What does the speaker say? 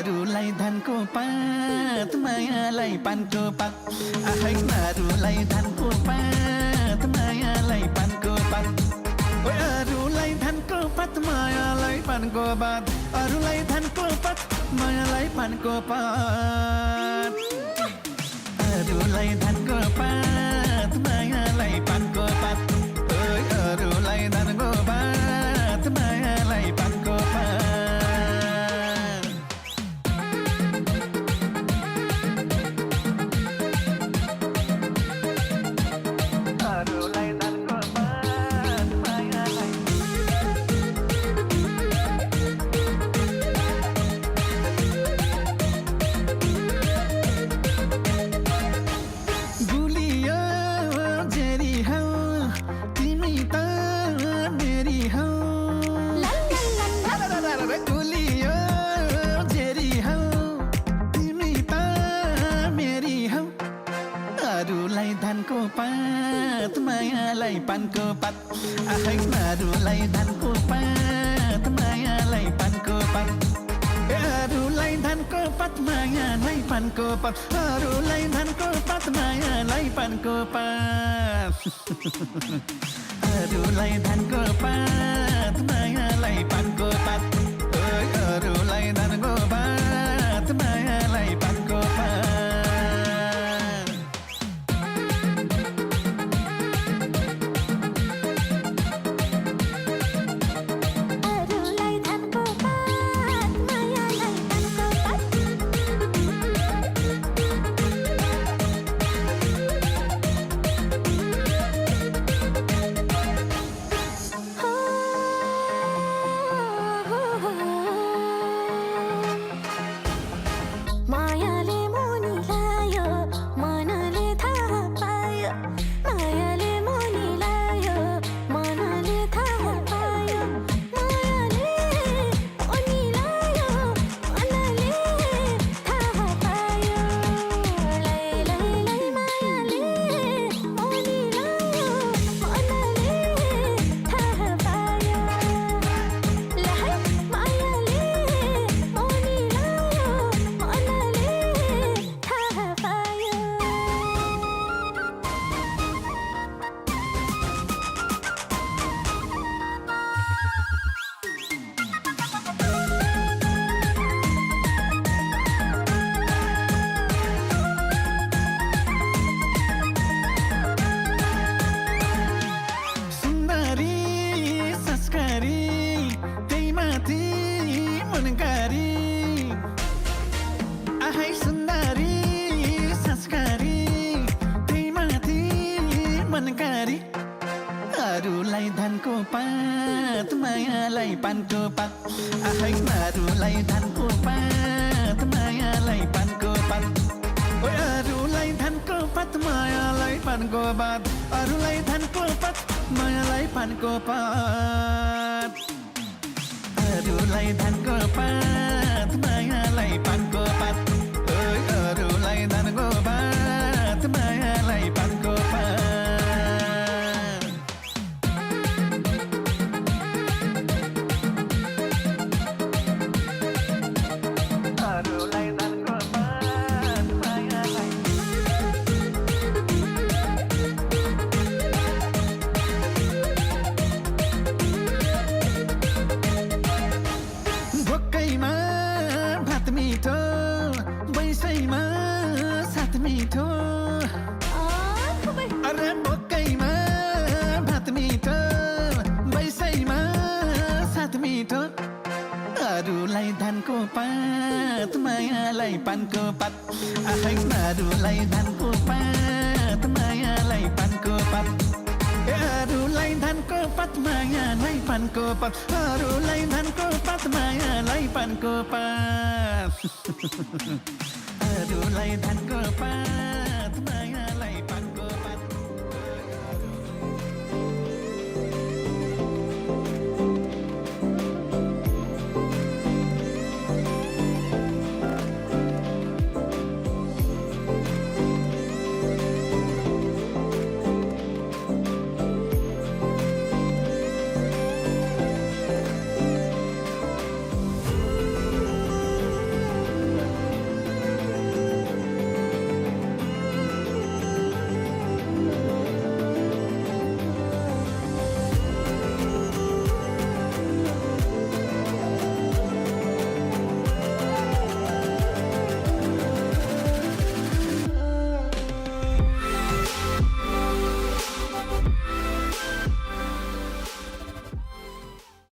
अरूलाई धनको पात मायालाई पानको पात आखै अरूलाई धनको पात मायालाई पानको पात अरूलाई धनको पात मायालाई पानको पात अरूलाई धनको पात मायालाई पानको पात अरूलाई धनको पात मायालाई पानको पात अरूलाई धनको पात मायालाई पानको पात अरूलाई धनको पात मायालाई पानको पात आखै अरूलाई धनको पात मायालाई पानको पात अरूलाई धनको पात मायालाई पानको पात अरूलाई धनको पात मायालाई पानको पात अरूलाई धनको पात मायालाई पानको पात अरूलाई धनको पात मायालाई पानको पात अरूलाई धनको पात मायालाई पानको पात आखै अरूलाई धनको पात मायालाई पानको पात अरूलाई धनको पात मायालाई पानको पात अरूलाई धनको पात मायालाई पानको पात अरूलाई धनको पात मायालाई पानको पात अरूलाई धनको पात मायालाई पानको पात मिठो अरे मकैमा भात मिठो बैसैमा साथ मिठो अरूलाई धनको पात मायालाई पानको पात आखै अरूलाई धनको पात मायालाई पानको पात अरूलाई धनको पात मायालाई पानको पात अरूलाई धनको पात मायालाई पानको पात अरूलाई धनको पात